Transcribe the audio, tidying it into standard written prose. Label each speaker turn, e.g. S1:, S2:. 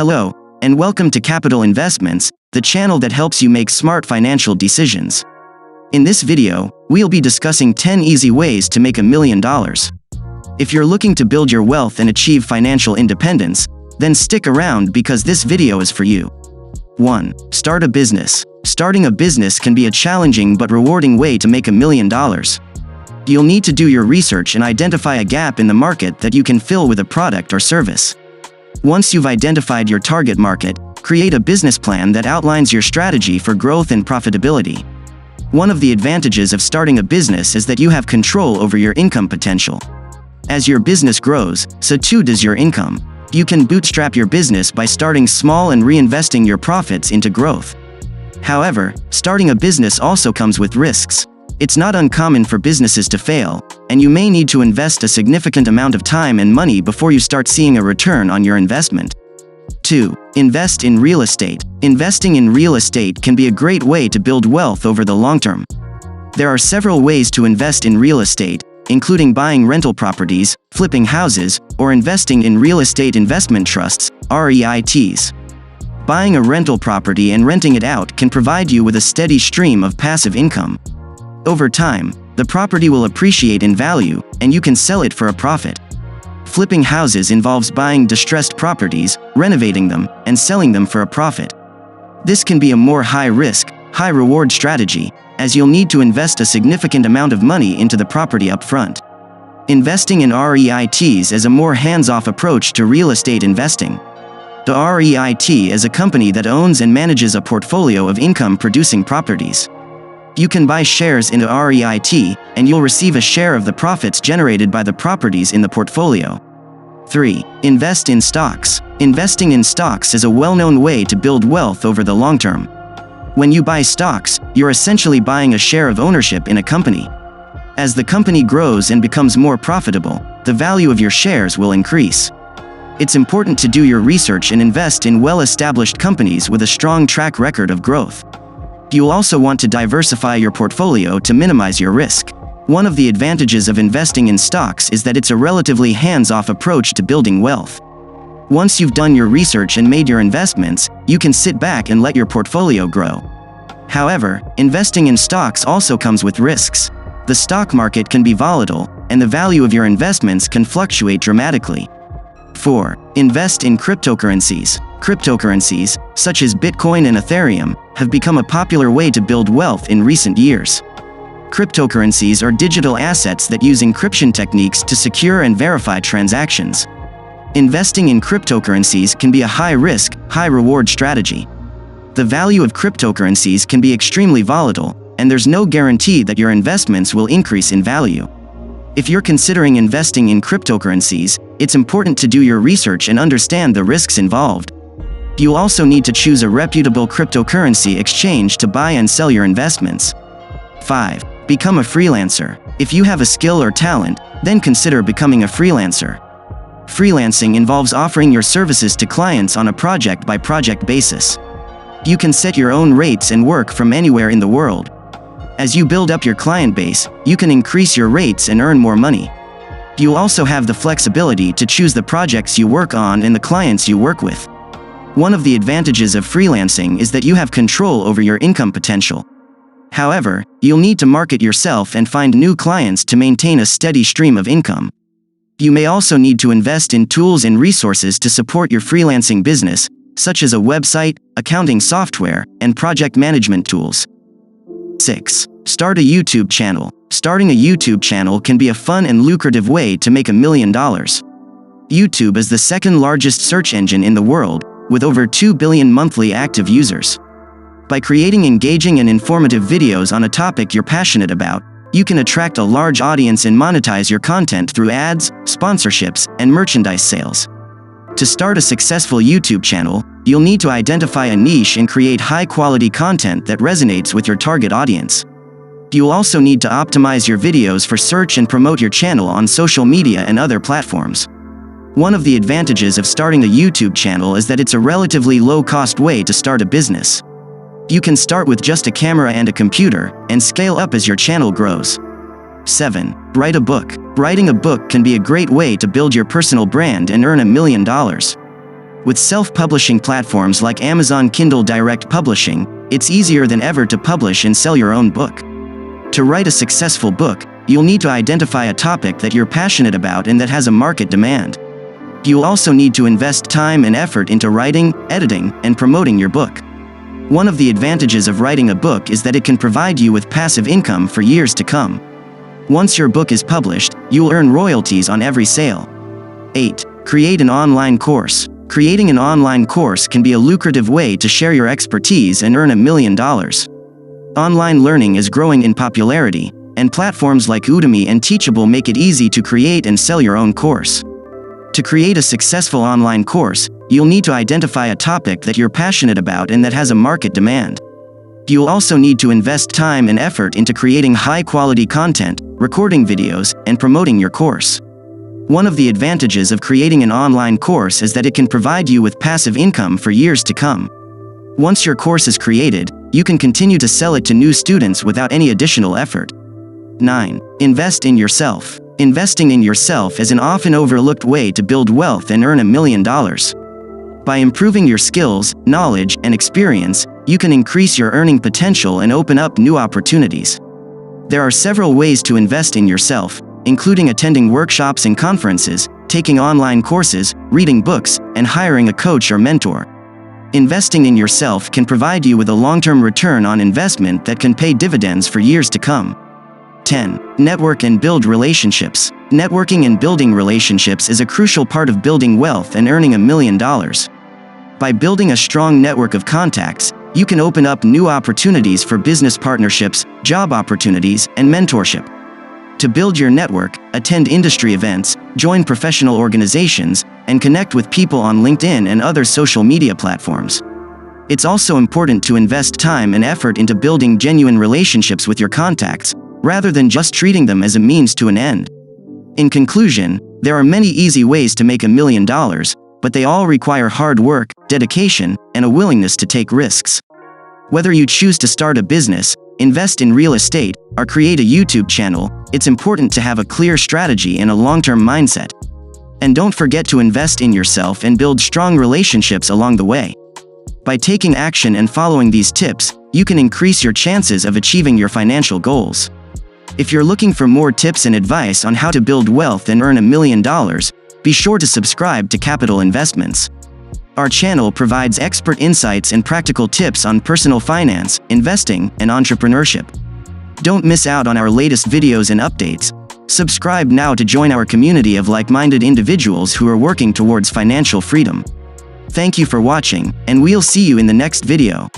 S1: Hello, and welcome to Capital Investments, the channel that helps you make smart financial decisions. In this video, we'll be discussing 10 easy ways to make $1 million. If you're looking to build your wealth and achieve financial independence, then stick around because this video is for you. 1. Start a business. Starting a business can be a challenging but rewarding way to make $1 million. You'll need to do your research and identify a gap in the market that you can fill with a product or service. Once you've identified your target market, create a business plan that outlines your strategy for growth and profitability. One of the advantages of starting a business is that you have control over your income potential. As your business grows, so too does your income. You can bootstrap your business by starting small and reinvesting your profits into growth. However, starting a business also comes with risks. It's not uncommon for businesses to fail, and you may need to invest a significant amount of time and money before you start seeing a return on your investment. 2. Invest in real estate. Investing in real estate can be a great way to build wealth over the long term. There are several ways to invest in real estate, including buying rental properties, flipping houses, or investing in real estate investment trusts, REITs. Buying a rental property and renting it out can provide you with a steady stream of passive income. Over time, the property will appreciate in value, and you can sell it for a profit. Flipping houses involves buying distressed properties, renovating them, and selling them for a profit. This can be a more high-risk, high-reward strategy, as you'll need to invest a significant amount of money into the property up front. Investing in REITs is a more hands-off approach to real estate investing. The REIT is a company that owns and manages a portfolio of income-producing properties. You can buy shares in a REIT, and you'll receive a share of the profits generated by the properties in the portfolio. 3. Invest in stocks. Investing in stocks is a well-known way to build wealth over the long term. When you buy stocks, you're essentially buying a share of ownership in a company. As the company grows and becomes more profitable, the value of your shares will increase. It's important to do your research and invest in well-established companies with a strong track record of growth. You'll also want to diversify your portfolio to minimize your risk. One of the advantages of investing in stocks is that it's a relatively hands-off approach to building wealth. Once you've done your research and made your investments, you can sit back and let your portfolio grow. However, investing in stocks also comes with risks. The stock market can be volatile, and the value of your investments can fluctuate dramatically. 4. Invest in cryptocurrencies. Cryptocurrencies, such as Bitcoin and Ethereum, have become a popular way to build wealth in recent years. Cryptocurrencies are digital assets that use encryption techniques to secure and verify transactions. Investing in cryptocurrencies can be a high-risk, high-reward strategy. The value of cryptocurrencies can be extremely volatile, and there's no guarantee that your investments will increase in value. If you're considering investing in cryptocurrencies, it's important to do your research and understand the risks involved. You'll also need to choose a reputable cryptocurrency exchange to buy and sell your investments. 5. Become a freelancer. If you have a skill or talent, then consider becoming a freelancer. Freelancing involves offering your services to clients on a project-by-project basis. You can set your own rates and work from anywhere in the world. As you build up your client base, you can increase your rates and earn more money. You'll also have the flexibility to choose the projects you work on and the clients you work with. One of the advantages of freelancing is that you have control over your income potential. However, you'll need to market yourself and find new clients to maintain a steady stream of income. You may also need to invest in tools and resources to support your freelancing business, such as a website, accounting software, and project management tools. 6. Start a YouTube channel. Starting a YouTube channel can be a fun and lucrative way to make $1 million. YouTube is the second largest search engine in the world, with over 2 billion monthly active users. By creating engaging and informative videos on a topic you're passionate about, you can attract a large audience and monetize your content through ads, sponsorships, and merchandise sales. To start a successful YouTube channel, you'll need to identify a niche and create high-quality content that resonates with your target audience. You'll also need to optimize your videos for search and promote your channel on social media and other platforms. One of the advantages of starting a YouTube channel is that it's a relatively low-cost way to start a business. You can start with just a camera and a computer, and scale up as your channel grows. 7. Write a book. Writing a book can be a great way to build your personal brand and earn $1 million. With self-publishing platforms like Amazon Kindle Direct Publishing, it's easier than ever to publish and sell your own book. To write a successful book, you'll need to identify a topic that you're passionate about and that has a market demand. You'll also need to invest time and effort into writing, editing, and promoting your book. One of the advantages of writing a book is that it can provide you with passive income for years to come. Once your book is published, you'll earn royalties on every sale. 8. Create an online course. Creating an online course can be a lucrative way to share your expertise and earn $1 million. Online learning is growing in popularity, and platforms like Udemy and Teachable make it easy to create and sell your own course. To create a successful online course, you'll need to identify a topic that you're passionate about and that has a market demand. You'll also need to invest time and effort into creating high-quality content, recording videos, and promoting your course. One of the advantages of creating an online course is that it can provide you with passive income for years to come. Once your course is created, you can continue to sell it to new students without any additional effort. 9. Invest in yourself. Investing in yourself is an often overlooked way to build wealth and earn $1 million. By improving your skills, knowledge, and experience, you can increase your earning potential and open up new opportunities. There are several ways to invest in yourself, including attending workshops and conferences, taking online courses, reading books, and hiring a coach or mentor. Investing in yourself can provide you with a long-term return on investment that can pay dividends for years to come. 10. Network and build relationships. Networking and building relationships is a crucial part of building wealth and earning $1 million. By building a strong network of contacts, you can open up new opportunities for business partnerships, job opportunities, and mentorship. To build your network, attend industry events, join professional organizations, and connect with people on LinkedIn and other social media platforms. It's also important to invest time and effort into building genuine relationships with your contacts, rather than just treating them as a means to an end. In conclusion, there are many easy ways to make $1 million, but they all require hard work, dedication, and a willingness to take risks. Whether you choose to start a business, invest in real estate, or create a YouTube channel, it's important to have a clear strategy and a long-term mindset. And don't forget to invest in yourself and build strong relationships along the way. By taking action and following these tips, you can increase your chances of achieving your financial goals. If you're looking for more tips and advice on how to build wealth and earn $1 million, be sure to subscribe to Capital Investments. Our channel provides expert insights and practical tips on personal finance, investing, and entrepreneurship. Don't miss out on our latest videos and updates. Subscribe now to join our community of like-minded individuals who are working towards financial freedom. Thank you for watching, and we'll see you in the next video.